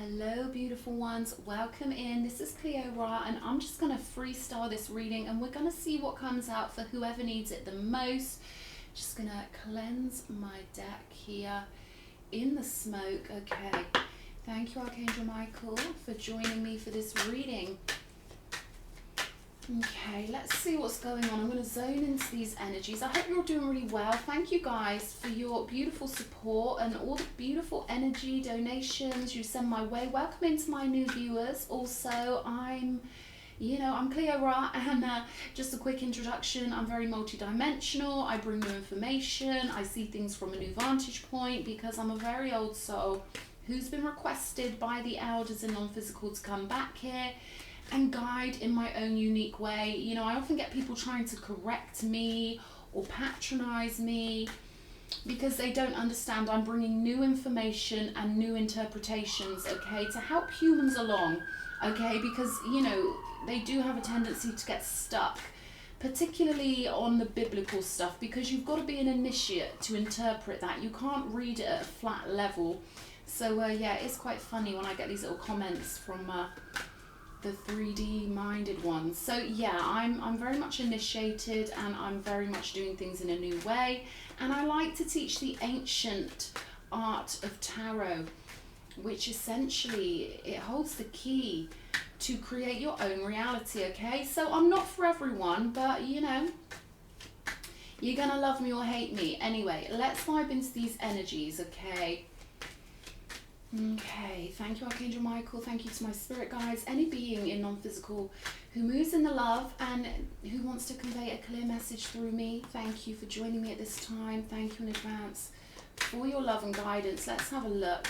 Hello beautiful ones, welcome in. This is Cleo and I'm just going to freestyle this reading and we're going to see what comes out for whoever needs it the most. Just going to cleanse my deck here in the smoke. Okay, thank you Archangel Michael for joining me for this reading. Okay, let's see what's going on. I'm going to zone into these energies. I hope you're all doing really well. Thank you guys for your beautiful support and all the beautiful energy donations you send my way. Welcome into my new viewers. Also, I'm Cleo Ra, and just a quick introduction. I'm very multidimensional. I bring new information. I see things from a new vantage point because I'm a very old soul who's been requested by the elders in non-physical to come back here and guide in my own unique way. You know, I often get people trying to correct me or patronize me because they don't understand I'm bringing new information and new interpretations, okay, to help humans along, okay, because, you know, they do have a tendency to get stuck, particularly on the biblical stuff, because you've got to be an initiate to interpret that. You can't read it at a flat level. So, yeah, it's quite funny when I get these little comments from the 3D minded ones. So yeah, I'm very much initiated and I'm very much doing things in a new way, and I like to teach the ancient art of tarot, which essentially it holds the key to create your own reality. Okay, so I'm not for everyone, but you know, you're gonna love me or hate me. Anyway, let's vibe into these energies. Okay, thank you Archangel Michael, thank you to my spirit guides, any being in non-physical who moves in the love and who wants to convey a clear message through me. Thank you for joining me at this time. Thank you in advance for your love and guidance. Let's have a look.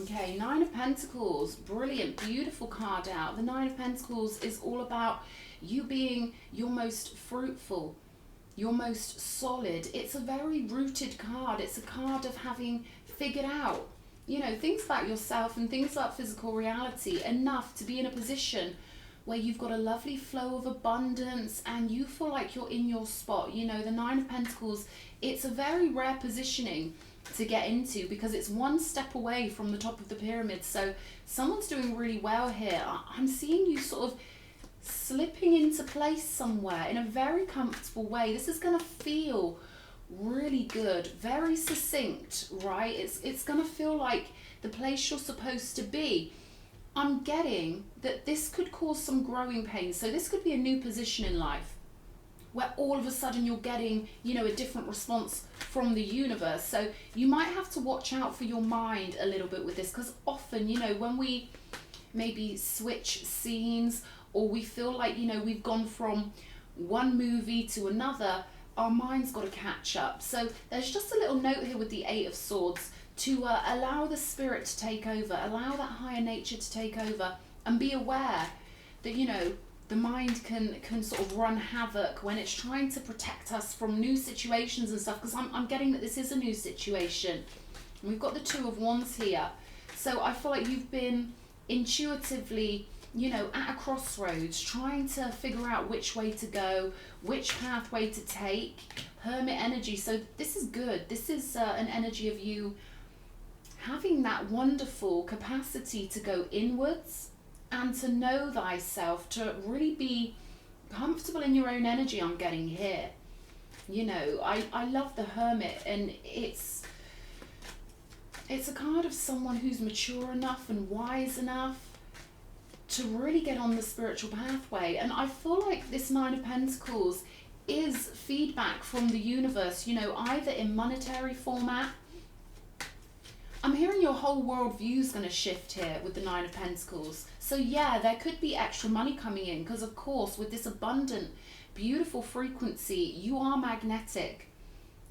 Okay, Nine of Pentacles, brilliant, beautiful card out. The Nine of Pentacles is all about you being your most fruitful, your most solid. It's a very rooted card. It's a card of having figured out, you know, things about yourself and things about physical reality enough to be in a position where you've got a lovely flow of abundance and you feel like you're in your spot. You know, the Nine of Pentacles, it's a very rare positioning to get into because it's one step away from the top of the pyramid. So someone's doing really well here. I'm seeing you sort of slipping into place somewhere in a very comfortable way. This is going to feel really good, very succinct, right? It's gonna feel like the place you're supposed to be. I'm getting that this could cause some growing pains. So this could be a new position in life where all of a sudden you're getting, you know, a different response from the universe. So you might have to watch out for your mind a little bit with this, because often, you know, when we maybe switch scenes or we feel like, you know, we've gone from one movie to another, our mind's got to catch up. So there's just a little note here with the Eight of Swords to allow the spirit to take over, allow that higher nature to take over, and be aware that, you know, the mind can sort of run havoc when it's trying to protect us from new situations and stuff, because I'm getting that this is a new situation. And we've got the Two of Wands here. So I feel like you've been intuitively, you know, at a crossroads, trying to figure out which way to go, which pathway to take. Hermit energy. So this is good. This is an energy of you having that wonderful capacity to go inwards and to know thyself, to really be comfortable in your own energy. I'm getting here. You know, I love the Hermit, and it's a card of someone who's mature enough and wise enough to really get on the spiritual pathway. And I feel like this Nine of Pentacles is feedback from the universe, you know, either in monetary format. I'm hearing your whole worldview is going to shift here with the Nine of Pentacles. So yeah, there could be extra money coming in because, of course, with this abundant, beautiful frequency, you are magnetic,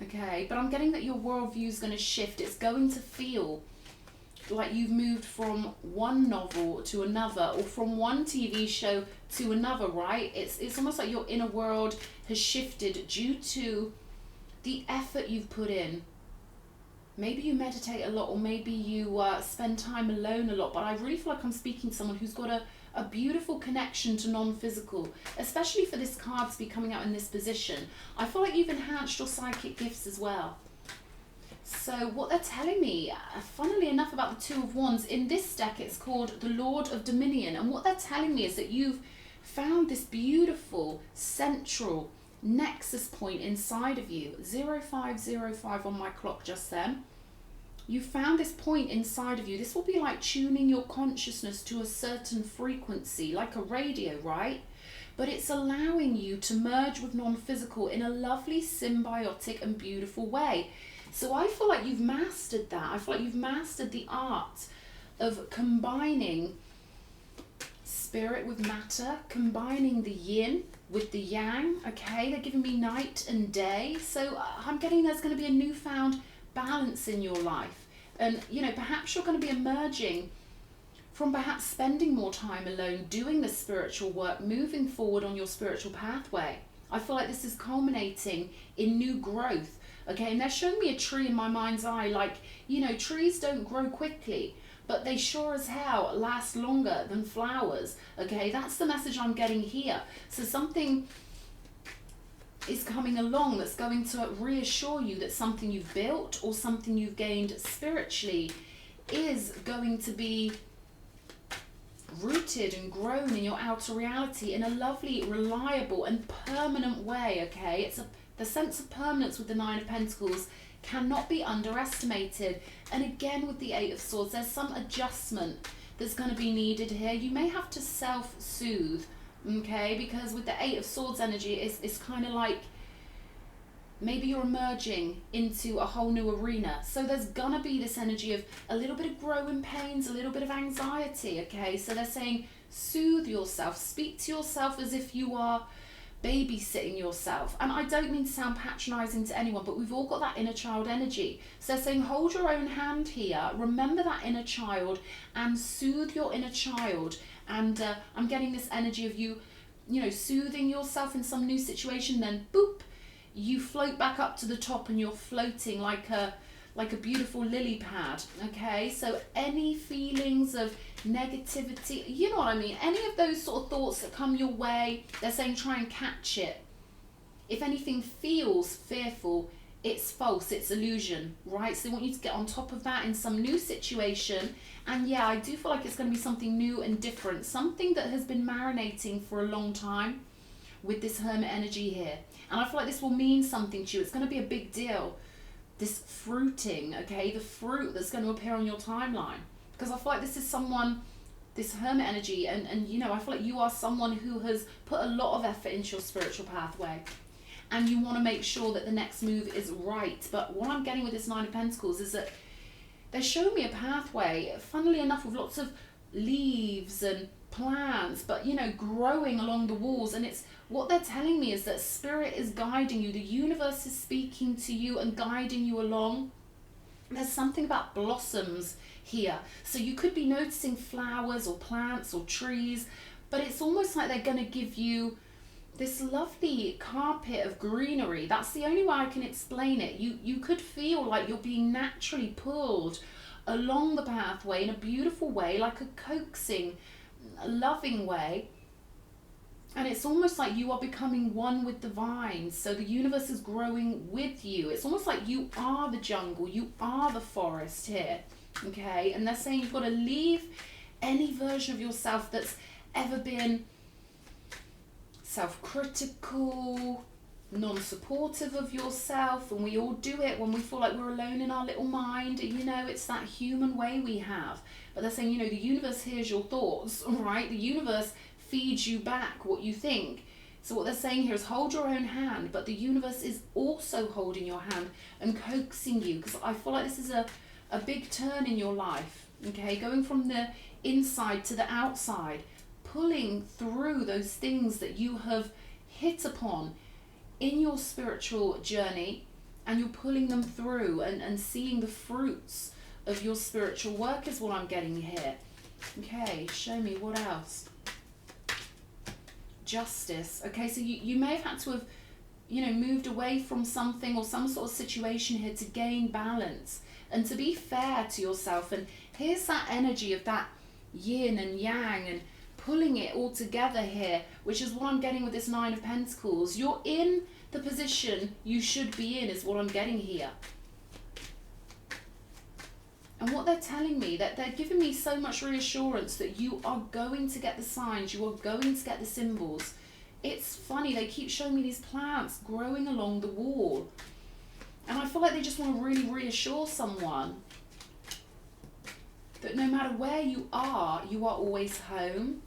okay? But I'm getting that your worldview is going to shift. It's going to feel like you've moved from one novel to another, or from one TV show to another, right? It's almost like your inner world has shifted due to the effort you've put in. Maybe you meditate a lot, or maybe you spend time alone a lot, but I really feel like I'm speaking to someone who's got a beautiful connection to non-physical, especially for this card to be coming out in this position. I feel like you've enhanced your psychic gifts as well. So what they're telling me, funnily enough, about the Two of Wands, in this deck it's called the Lord of Dominion. And what they're telling me is that you've found this beautiful central nexus point inside of you. 0505 on my clock just then. You found this point inside of you. This will be like tuning your consciousness to a certain frequency, like a radio, right? But it's allowing you to merge with non-physical in a lovely, symbiotic and beautiful way. So I feel like you've mastered that. I feel like you've mastered the art of combining spirit with matter, combining the yin with the yang, okay? They're giving me night and day. So I'm getting there's going to be a newfound balance in your life. And, you know, perhaps you're going to be emerging from perhaps spending more time alone, doing the spiritual work, moving forward on your spiritual pathway. I feel like this is culminating in new growth. Okay, and they're showing me a tree in my mind's eye, like, you know, trees don't grow quickly, but they sure as hell last longer than flowers. Okay, that's the message I'm getting here. So something is coming along that's going to reassure you that something you've built or something you've gained spiritually is going to be rooted and grown in your outer reality in a lovely, reliable and permanent way. Okay, the sense of permanence with the Nine of Pentacles cannot be underestimated. And again, with the Eight of Swords, there's some adjustment that's going to be needed here. You may have to self-soothe, okay, because with the Eight of Swords energy, it's kind of like maybe you're emerging into a whole new arena. So there's going to be this energy of a little bit of growing pains, a little bit of anxiety, okay? So they're saying soothe yourself, speak to yourself as if you are babysitting yourself. And I don't mean to sound patronizing to anyone, but we've all got that inner child energy. So they're saying hold your own hand here, remember that inner child and soothe your inner child. And I'm getting this energy of you know, soothing yourself in some new situation, then boop, you float back up to the top and you're floating like a beautiful lily pad. Okay, so any feelings of negativity, you know what I mean, any of those sort of thoughts that come your way, they're saying try and catch it. If anything feels fearful, it's false, it's illusion, right? So they want you to get on top of that in some new situation. And yeah, I do feel like it's going to be something new and different, something that has been marinating for a long time with this Hermit energy here. And I feel like this will mean something to you. It's going to be a big deal, this fruiting, okay, the fruit that's going to appear on your timeline. Because I feel like this is someone, this Hermit energy, and you know, I feel like you are someone who has put a lot of effort into your spiritual pathway. And you want to make sure that the next move is right. But what I'm getting with this Nine of Pentacles is that they're showing me a pathway, funnily enough, with lots of leaves and plants, but, you know, growing along the walls. And it's what they're telling me is that spirit is guiding you. The universe is speaking to you and guiding you along. There's something about blossoms here. So you could be noticing flowers or plants or trees, but it's almost like they're going to give you this lovely carpet of greenery. That's the only way I can explain it. You could feel like you're being naturally pulled along the pathway in a beautiful way, like a coaxing, loving way. And it's almost like you are becoming one with the vines. So the universe is growing with you. It's almost like you are the jungle, you are the forest here, okay? And they're saying you've got to leave any version of yourself that's ever been self-critical, non-supportive of yourself. And we all do it when we feel like we're alone in our little mind. You know, it's that human way we have. But they're saying, you know, the universe hears your thoughts, right? The universe feeds you back what you think. So what they're saying here is hold your own hand, but the universe is also holding your hand and coaxing you, because I feel like this is a big turn in your life, okay? Going from the inside to the outside, pulling through those things that you have hit upon in your spiritual journey, and you're pulling them through and seeing the fruits of your spiritual work is what I'm getting here. Okay, show me what else. Justice. Okay, so you may have had to have, you know, moved away from something or some sort of situation here to gain balance and to be fair to yourself. And here's that energy of that yin and yang and pulling it all together here, which is what I'm getting with this Nine of Pentacles. You're in the position you should be in is what I'm getting here. And what they're telling me, that they're giving me so much reassurance that you are going to get the signs, you are going to get the symbols. It's funny, they keep showing me these plants growing along the wall. And I feel like they just want to really reassure someone that no matter where you are always home.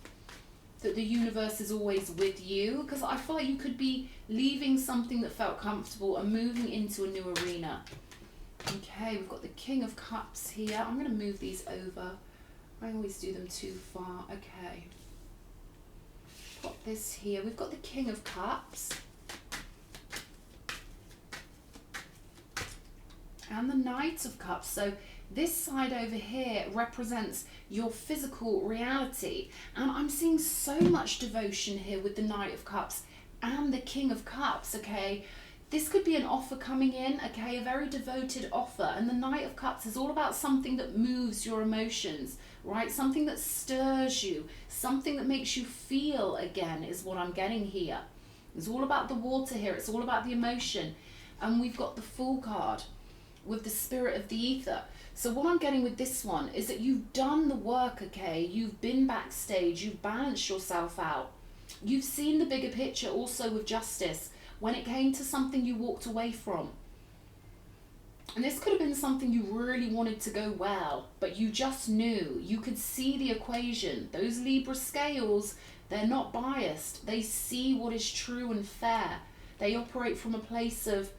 That the universe is always with you. Because I feel like you could be leaving something that felt comfortable and moving into a new arena. Okay, we've got the King of Cups here. I'm going to move these over. I always do them too far. Okay. Pop this here. We've got the King of Cups. And the Knight of Cups. So this side over here represents your physical reality. And I'm seeing so much devotion here with the Knight of Cups and the King of Cups, okay? This could be an offer coming in, okay, a very devoted offer. And the Knight of Cups is all about something that moves your emotions, right? Something that stirs you, something that makes you feel again is what I'm getting here. It's all about the water here. It's all about the emotion. And we've got the Fool card with the Spirit of the Ether. So what I'm getting with this one is that you've done the work, okay? You've been backstage. You've balanced yourself out. You've seen the bigger picture also with Justice. When it came to something you walked away from. And this could have been something you really wanted to go well, but you just knew. You could see the equation. Those Libra scales, they're not biased. They see what is true and fair. They operate from a place of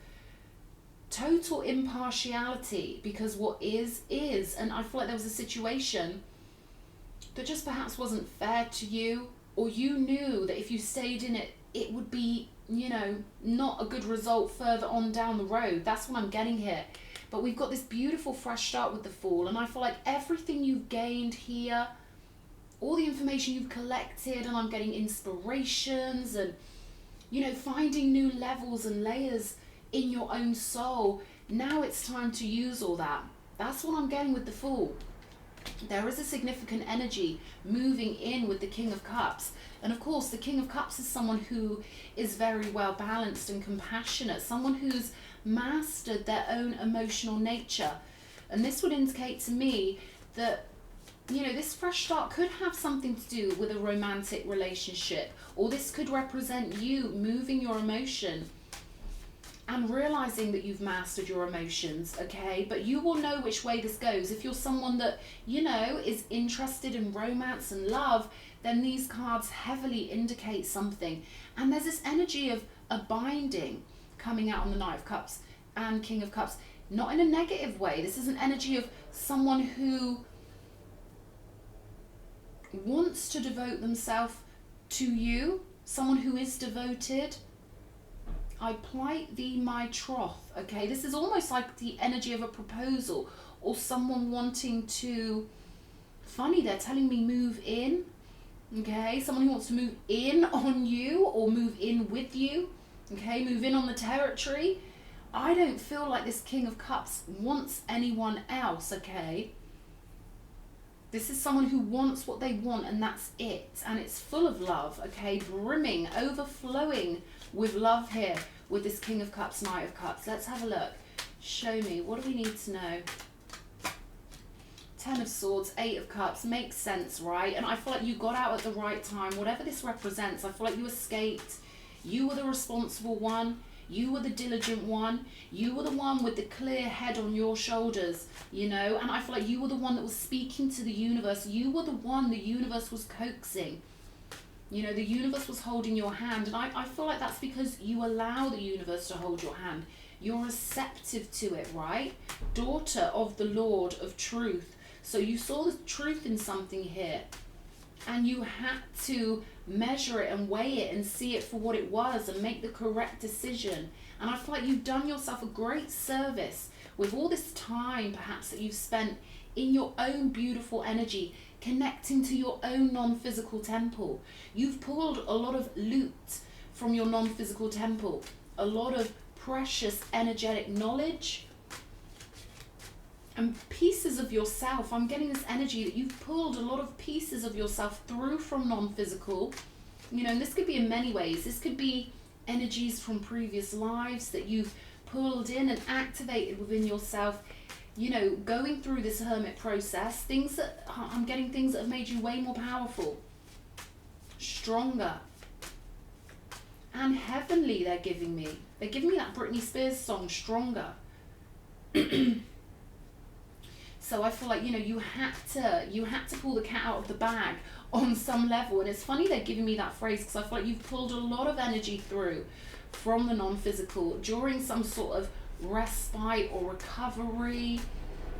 total impartiality, because what is. And I feel like there was a situation that just perhaps wasn't fair to you, or you knew that if you stayed in it, it would be, you know, not a good result further on down the road. That's what I'm getting here. But we've got this beautiful fresh start with the Fool, and I feel like everything you've gained here, all the information you've collected, and I'm getting inspirations and, you know, finding new levels and layers in your own soul. Now it's time to use all that. That's what I'm getting with the Fool. There is a significant energy moving in with the King of Cups. And of course, the King of Cups is someone who is very well balanced and compassionate, someone who's mastered their own emotional nature. And this would indicate to me that, you know, this fresh start could have something to do with a romantic relationship, or this could represent you moving your emotion and realizing that you've mastered your emotions, okay? But you will know which way this goes. If you're someone that, you know, is interested in romance and love, then these cards heavily indicate something. And there's this energy of a binding coming out on the Knight of Cups and King of Cups. Not in a negative way. This is an energy of someone who wants to devote themselves to you, someone who is devoted. I plight thee my troth, okay? This is almost like the energy of a proposal, or someone wanting to, funny, they're telling me move in, okay? Someone who wants to move in on you or move in with you, okay? Move in on the territory. I don't feel like this King of Cups wants anyone else, okay? This is someone who wants what they want, and that's it. And it's full of love, okay? Brimming, overflowing with love here with this King of Cups, Knight of Cups. Let's have a look. Show me. What do we need to know? Ten of Swords, Eight of Cups. Makes sense, right? And I feel like you got out at the right time. Whatever this represents, I feel like you escaped. You were the responsible one. You were the diligent one. You were the one with the clear head on your shoulders, you know? And I feel like you were the one that was speaking to the universe. You were the one the universe was coaxing. You know, the universe was holding your hand. And I feel like that's because you allow the universe to hold your hand. You're receptive to it, right? Daughter of the Lord of Truth. So you saw the truth in something here. And you had to measure it and weigh it and see it for what it was and make the correct decision. And I feel like you've done yourself a great service with all this time perhaps that you've spent in your own beautiful energy, connecting to your own non-physical temple. You've pulled a lot of loot from your non-physical temple, a lot of precious energetic knowledge and pieces of yourself. I'm getting this energy that you've pulled a lot of pieces of yourself through from non-physical, you know, and this could be in many ways. This could be energies from previous lives that you've pulled in and activated within yourself. you know, going through this hermit process, things that, I'm getting things that have made you way more powerful, stronger, and heavenly. They're giving me that Britney Spears song, Stronger. So I feel like, you know, you had to pull the cat out of the bag on some level. And it's funny they're giving me that phrase, because I feel like you've pulled a lot of energy through from the non-physical during some sort of respite or recovery.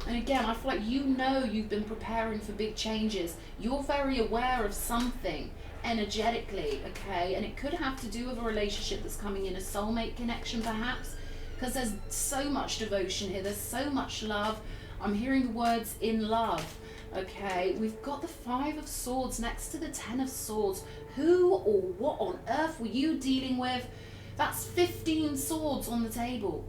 And again, I feel like, you know, you've been preparing for big changes. You're very aware of something energetically, okay? And it could have to do with a relationship that's coming in, a soulmate connection perhaps, because there's so much devotion here, there's so much love. I'm hearing the words in love, okay? We've got the 5 of Swords next to the 10 of Swords. Who or what on earth were you dealing with? That's 15 swords on the table.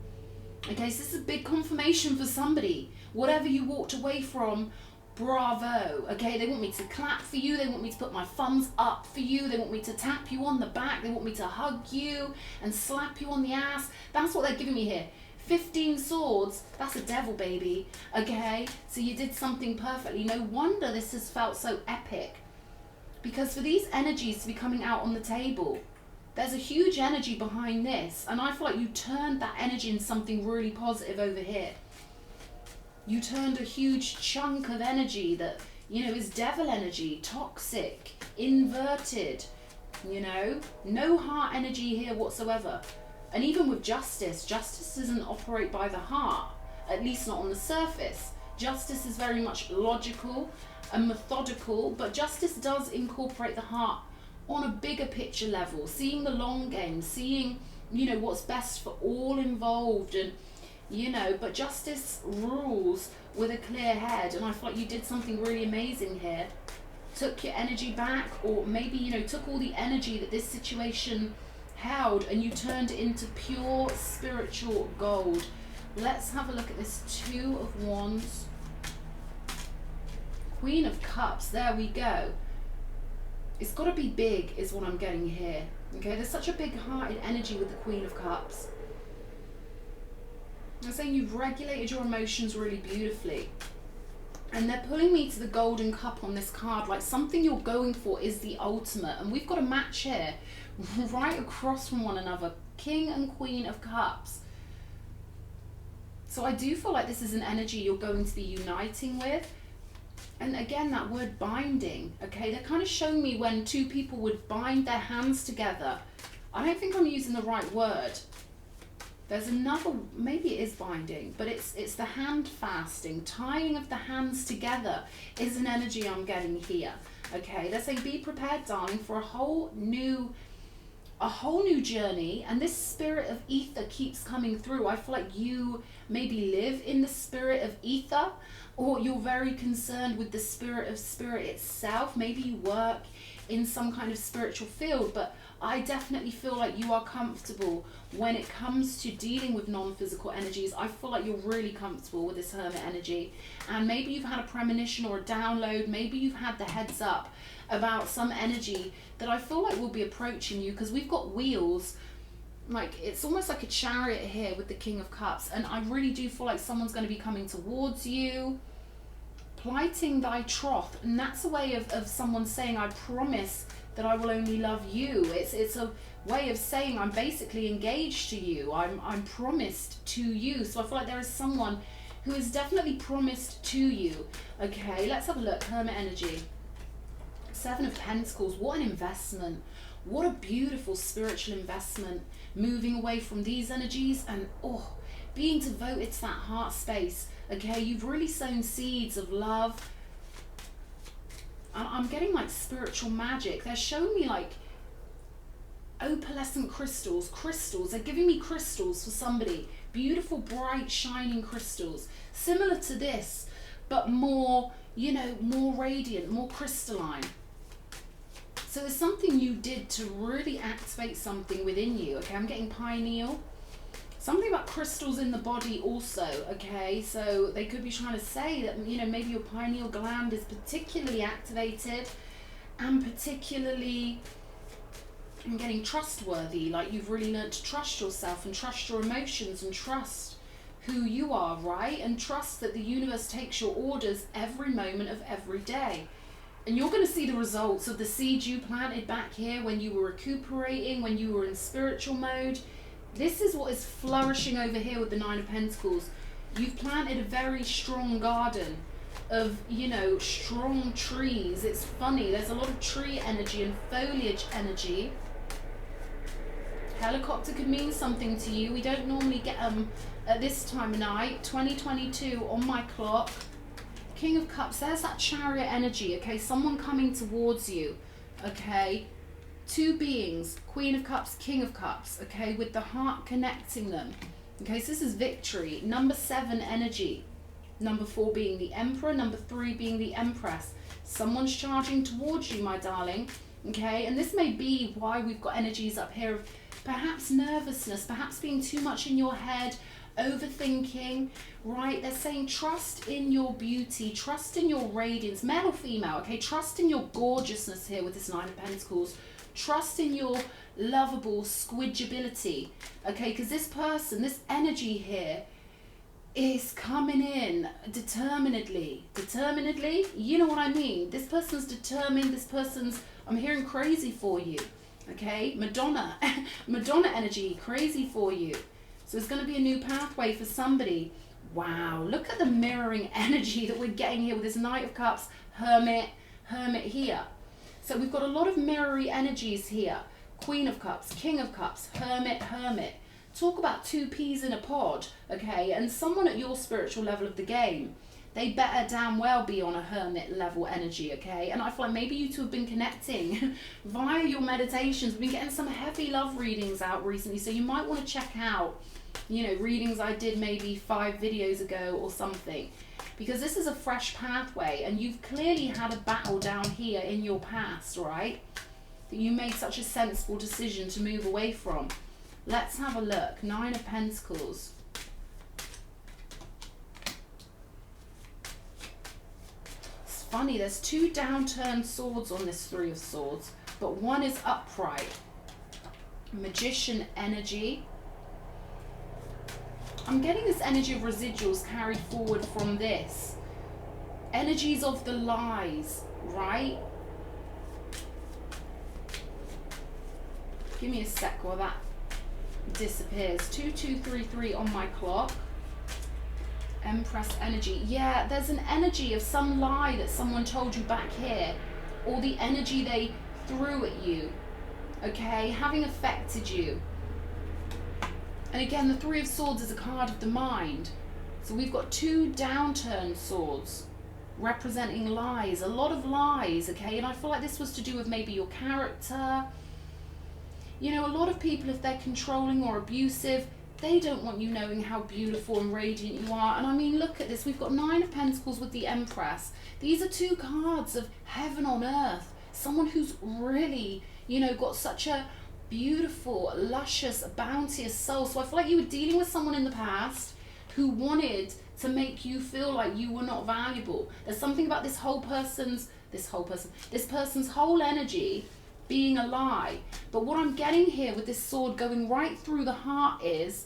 Okay, so this is a big confirmation for somebody. Whatever you walked away from, bravo. Okay, they want me to clap for you. They want me to put my thumbs up for you. They want me to tap you on the back. They want me to hug you and slap you on the ass. That's what they're giving me here. 15 swords, that's a devil, baby. Okay, so you did something perfectly. No wonder this has felt so epic. Because for these energies to be coming out on the table, there's a huge energy behind this. And I feel like you turned that energy into something really positive over here. You turned a huge chunk of energy that, you know, is devil energy, toxic, inverted, you know, no heart energy here whatsoever. And even with justice, justice doesn't operate by the heart, at least not on the surface. Justice is very much logical and methodical, but justice does incorporate the heart on a bigger picture level, seeing the long game, seeing, you know, what's best for all involved. And, you know, but justice rules with a clear head. And I feel like you did something really amazing here. Took your energy back, or maybe, you know, took all the energy that this situation held and you turned it into pure spiritual gold. Let's have a look at this 2 of Wands. Queen of Cups, there we go. It's got to be big is what I'm getting here. Okay, there's such a big hearted energy with the Queen of Cups. I'm saying you've regulated your emotions really beautifully. And they're pulling me to the Golden Cup on this card, like something you're going for is the ultimate. And we've got a match here, right across from one another, King and Queen of Cups. So I do feel like this is an energy you're going to be uniting with. And again, that word binding, okay, they're kind of showing me when 2 people would bind their hands together. I don't think I'm using the right word. There's another, maybe it is binding, but it's the hand fasting, tying of the hands together is an energy I'm getting here. Okay, they're saying be prepared, darling, for a whole new journey. And this spirit of ether keeps coming through. I feel like you maybe live in the spirit of ether, or you're very concerned with the spirit of spirit itself. Maybe you work in some kind of spiritual field, but I definitely feel like you are comfortable when it comes to dealing with non-physical energies. I feel like you're really comfortable with this hermit energy. And maybe you've had a premonition or a download. Maybe you've had the heads up about some energy that I feel like will be approaching you, because we've got wheels. Like, it's almost like a chariot here with the King of Cups. And I really do feel like someone's going to be coming towards you, plighting thy troth. And that's a way of someone saying, I promise that I will only love you. It's a way of saying I'm basically engaged to you. I'm promised to you. So I feel like there is someone who is definitely promised to you. Okay, let's have a look. Hermit energy. 7 of Pentacles. What an investment. What a beautiful spiritual investment. Moving away from these energies and being devoted to that heart space. Okay, you've really sown seeds of love. I'm getting like spiritual magic. They're showing me like opalescent crystals. They're giving me crystals for somebody. Beautiful, bright, shining crystals. Similar to this, but more, you know, more radiant, more crystalline. So there's something you did to really activate something within you. Okay, I'm getting pineal. Something about crystals in the body also, okay? So they could be trying to say that, you know, maybe your pineal gland is particularly activated and particularly, I'm getting trustworthy, like you've really learned to trust yourself and trust your emotions and trust who you are, right? And trust that the universe takes your orders every moment of every day. And you're going to see the results of the seeds you planted back here when you were recuperating, when you were in spiritual mode. This is what is flourishing over here with the Nine of Pentacles. You've planted a very strong garden of, you know, strong trees. It's funny, there's a lot of tree energy and foliage energy. Helicopter could mean something to you. We don't normally get them at this time of night. 2022 on my clock. King of Cups, there's that Chariot energy, okay? Someone coming towards you, okay? Two beings, Queen of Cups, King of Cups, okay? With the heart connecting them. Okay, so this is victory. Number 7 energy. Number 4 being the Emperor. Number 3 being the Empress. Someone's charging towards you, my darling. Okay, and this may be why we've got energies up here of perhaps nervousness, perhaps being too much in your head, overthinking, right? They're saying trust in your beauty, trust in your radiance, male or female, okay? Trust in your gorgeousness here with this Nine of Pentacles. Trust in your lovable squidgeability, okay? Because this person, this energy here is coming in determinedly, you know what I mean? This person's determined, this person's, I'm hearing crazy for you, okay? Madonna, Madonna energy, crazy for you. So it's going to be a new pathway for somebody. Wow, look at the mirroring energy that we're getting here with this Knight of Cups, Hermit, Hermit here. So we've got a lot of mirrory energies here. Queen of Cups, King of Cups, Hermit, Hermit. Talk about two peas in a pod, okay? And someone at your spiritual level of the game, they better damn well be on a hermit level energy, okay? And I feel like maybe you two have been connecting via your meditations. We've been getting some heavy love readings out recently, so you might want to check out, you know, readings I did maybe 5 videos ago or something. Because this is a fresh pathway, and you've clearly had a battle down here in your past, right? That you made such a sensible decision to move away from. Let's have a look. 9 of Pentacles. It's funny, there's 2 downturned swords on this 3 of Swords, but one is upright. Magician energy. I'm getting this energy of residuals carried forward from this. Energies of the lies, right? Give me a sec while that disappears. 2233 on my clock. Empress energy. Yeah, there's an energy of some lie that someone told you back here, or the energy they threw at you, okay, having affected you. And again, the 3 of Swords is a card of the mind. So we've got 2 downturned swords representing lies, a lot of lies, okay? And I feel like this was to do with maybe your character. You know, a lot of people, if they're controlling or abusive, they don't want you knowing how beautiful and radiant you are. And I mean, look at this. We've got 9 of Pentacles with the Empress. These are 2 cards of heaven on earth. Someone who's really, you know, got such a beautiful, luscious, bounteous soul. So I feel like you were dealing with someone in the past who wanted to make you feel like you were not valuable. There's something about this person's whole energy being a lie. But what I'm getting here with this sword going right through the heart is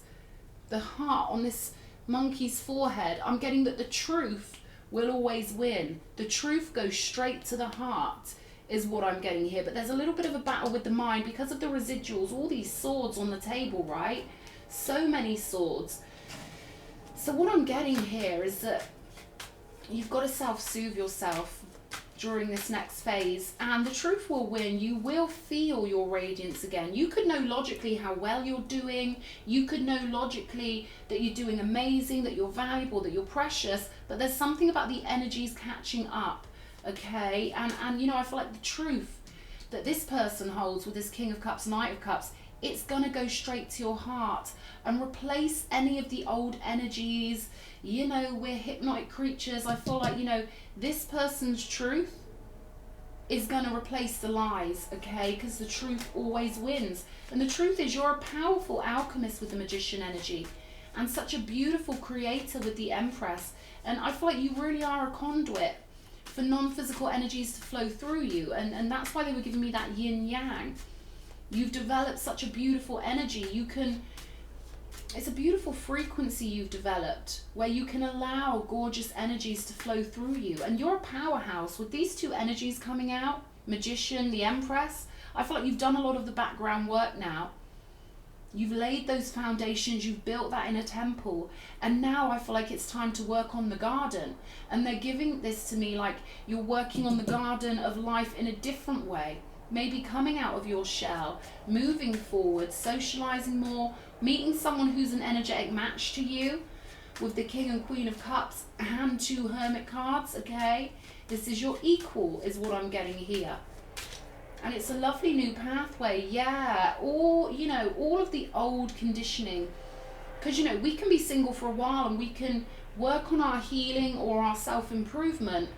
the heart on this monkey's forehead. I'm getting that the truth will always win. The truth goes straight to the heart is what I'm getting here. But there's a little bit of a battle with the mind because of the residuals, all these swords on the table, right? So many swords. So what I'm getting here is that you've got to self-soothe yourself during this next phase, and the truth will win. You will feel your radiance again. You could know logically how well you're doing. You could know logically that you're doing amazing, that you're valuable, that you're precious, but there's something about the energies catching up, okay? And you know, I feel like the truth that this person holds with this King of Cups, Knight of Cups, it's gonna go straight to your heart and replace any of the old energies. You know, we're hypnotic creatures. I feel like, you know, this person's truth is going to replace the lies, okay? Because the truth always wins. And the truth is you're a powerful alchemist with the Magician energy and such a beautiful creator with the Empress. And I feel like you really are a conduit for non-physical energies to flow through you. And that's why they were giving me that yin-yang. You've developed such a beautiful energy. You can It's a beautiful frequency you've developed where you can allow gorgeous energies to flow through you. And you're a powerhouse with these two energies coming out, Magician, the Empress. I feel like you've done a lot of the background work now. You've laid those foundations, you've built that inner temple, and now I feel like it's time to work on the garden. And they're giving this to me like you're working on the garden of life in a different way. Maybe coming out of your shell, moving forward, socializing more, meeting someone who's an energetic match to you with the King and Queen of Cups and 2 Hermit cards, okay? This is your equal is what I'm getting here. And it's a lovely new pathway, yeah. Or, you know, all of the old conditioning. Because, you know, we can be single for a while and we can work on our healing or our self-improvement.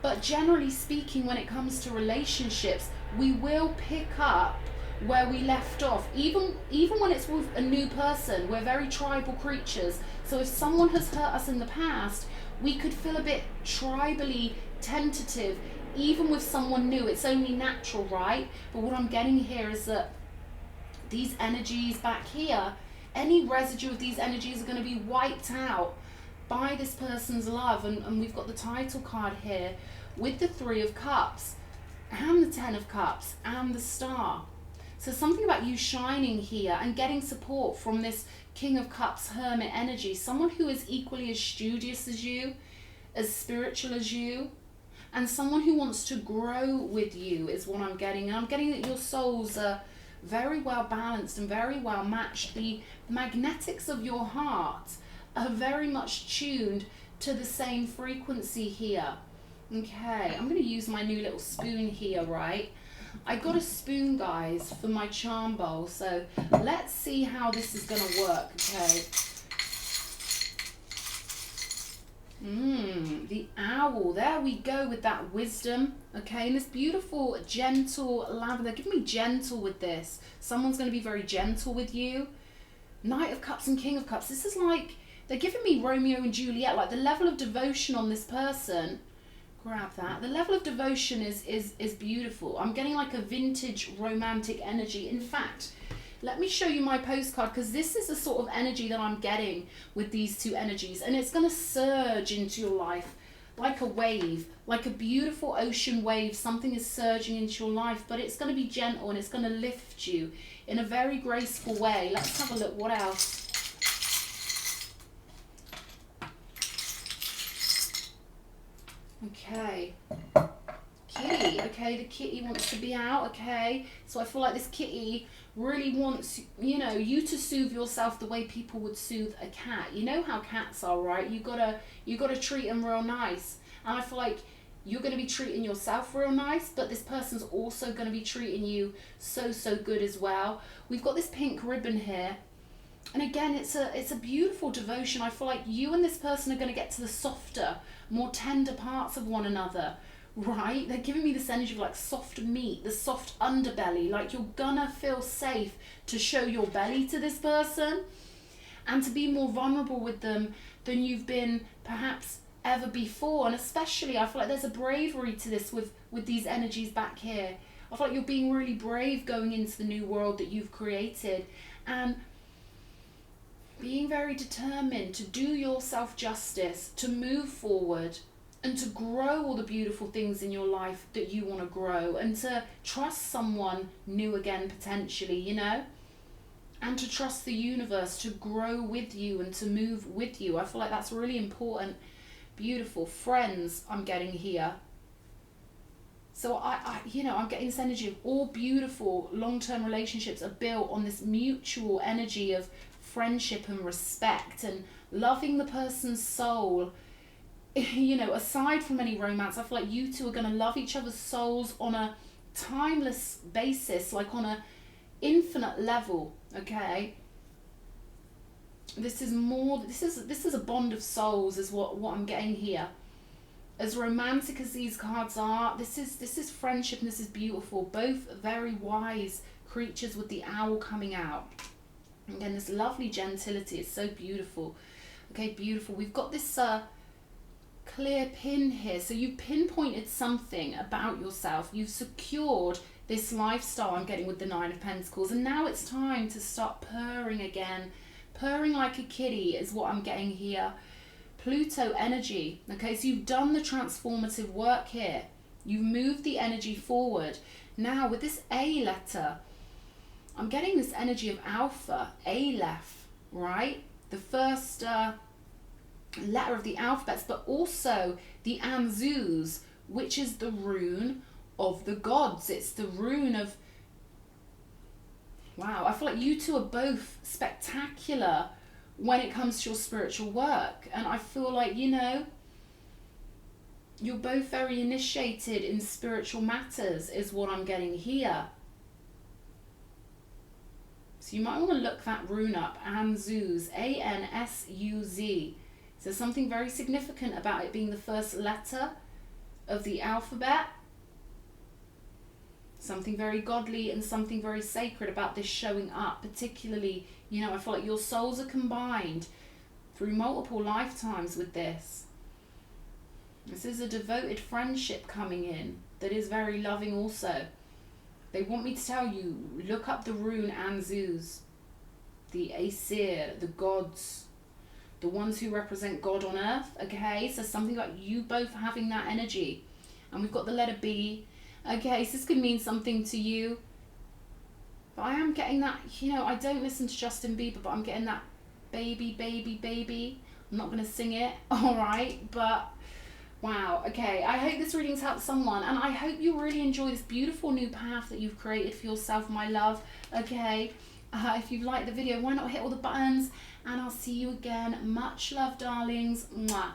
But generally speaking, when it comes to relationships, we will pick up where we left off. Even when it's with a new person, we're very tribal creatures. So if someone has hurt us in the past, we could feel a bit tribally tentative. Even with someone new, it's only natural, right? But what I'm getting here is that these energies back here, any residue of these energies are going to be wiped out by this person's love. And we've got the title card here with the 3 of Cups and the 10 of Cups and the Star. So something about you shining here and getting support from this King of Cups Hermit energy, someone who is equally as studious as you, as spiritual as you, and someone who wants to grow with you is what I'm getting. And I'm getting that your souls are very well balanced and very well matched. The magnetics of your heart are very much tuned to the same frequency here. Okay, I'm going to use my new little spoon here, right? I got a spoon, guys, for my charm bowl. So let's see how this is going to work, okay? The owl, there we go with that wisdom, okay, and this beautiful gentle lavender. Give me gentle with this. Someone's going to be very gentle with you. Knight of Cups and King of Cups. This is like, they're giving me Romeo and Juliet, like the level of devotion on this person. Grab that. The level of devotion is beautiful. I'm getting like a vintage romantic energy. In fact, let me show you my postcard, because this is the sort of energy that I'm getting with these 2 energies. And it's going to surge into your life like a wave, like a beautiful ocean wave. Something is surging into your life, but it's going to be gentle and it's going to lift you in a very graceful way. Let's have a look. What else? Okay. Kitty. Okay, the kitty wants to be out. Okay, so I feel like this kitty really wants, you know, you to soothe yourself the way people would soothe a cat. You know how cats are, right? You gotta treat them real nice. And I feel like you're going to be treating yourself real nice, but this person's also going to be treating you so good as well. We've got this pink ribbon here. And again, it's a beautiful devotion. I feel like you and this person are going to get to the softer, more tender parts of one another, right? They're giving me this energy of like soft meat, the soft underbelly, like you're gonna feel safe to show your belly to this person and to be more vulnerable with them than you've been perhaps ever before. And especially, I feel like there's a bravery to this with these energies back here. I feel like you're being really brave going into the new world that you've created and being very determined to do yourself justice, to move forward and to grow all the beautiful things in your life that you want to grow, and to trust someone new again potentially, you know, and to trust the universe to grow with you and to move with you. I feel like that's really important. Beautiful friends I'm getting here. So I you know, I'm getting this energy of all beautiful long-term relationships are built on this mutual energy of friendship and respect and loving the person's soul. You know, aside from any romance, I feel like you two are going to love each other's souls on a timeless basis, like on a infinite level, okay? This is more, this is a bond of souls is what I'm getting here. As romantic as these cards are, this is friendship and this is beautiful. Both very wise creatures with the owl coming out. Again, this lovely gentility, it's so beautiful. Okay, beautiful. We've got this clear pin here. So you pinpointed something about yourself. You've secured this lifestyle I'm getting with the 9 of Pentacles. And now it's time to start purring again, Purring like a kitty is what I'm getting here. Pluto energy. Okay, so you've done the transformative work here. You've moved the energy forward. Now with this A letter, I'm getting this energy of Alpha, Aleph, right? The first letter of the alphabets, but also the Anzus, which is the rune of the gods. It's the rune of, wow, I feel like you two are both spectacular when it comes to your spiritual work. And I feel like, you know, you're both very initiated in spiritual matters is what I'm getting here. So you might want to look that rune up, Anzuz, A-N-S-U-Z. So there's something very significant about it being the first letter of the alphabet. Something very godly and something very sacred about this showing up. Particularly, you know, I feel like your souls are combined through multiple lifetimes with this. This is a devoted friendship coming in that is very loving also. They want me to tell you, look up the rune Anzuz, the Aesir, the gods, the ones who represent God on earth, okay? So something like you both having that energy. And we've got the letter B. Okay, so this could mean something to you. But I am getting that, you know, I don't listen to Justin Bieber, but I'm getting that baby, baby, baby. I'm not going to sing it, all right? But wow, okay, I hope this reading's helped someone, and I hope you really enjoy this beautiful new path that you've created for yourself, my love, okay? If you've liked the video, why not hit all the buttons, and I'll see you again. Much love, darlings. Mwah.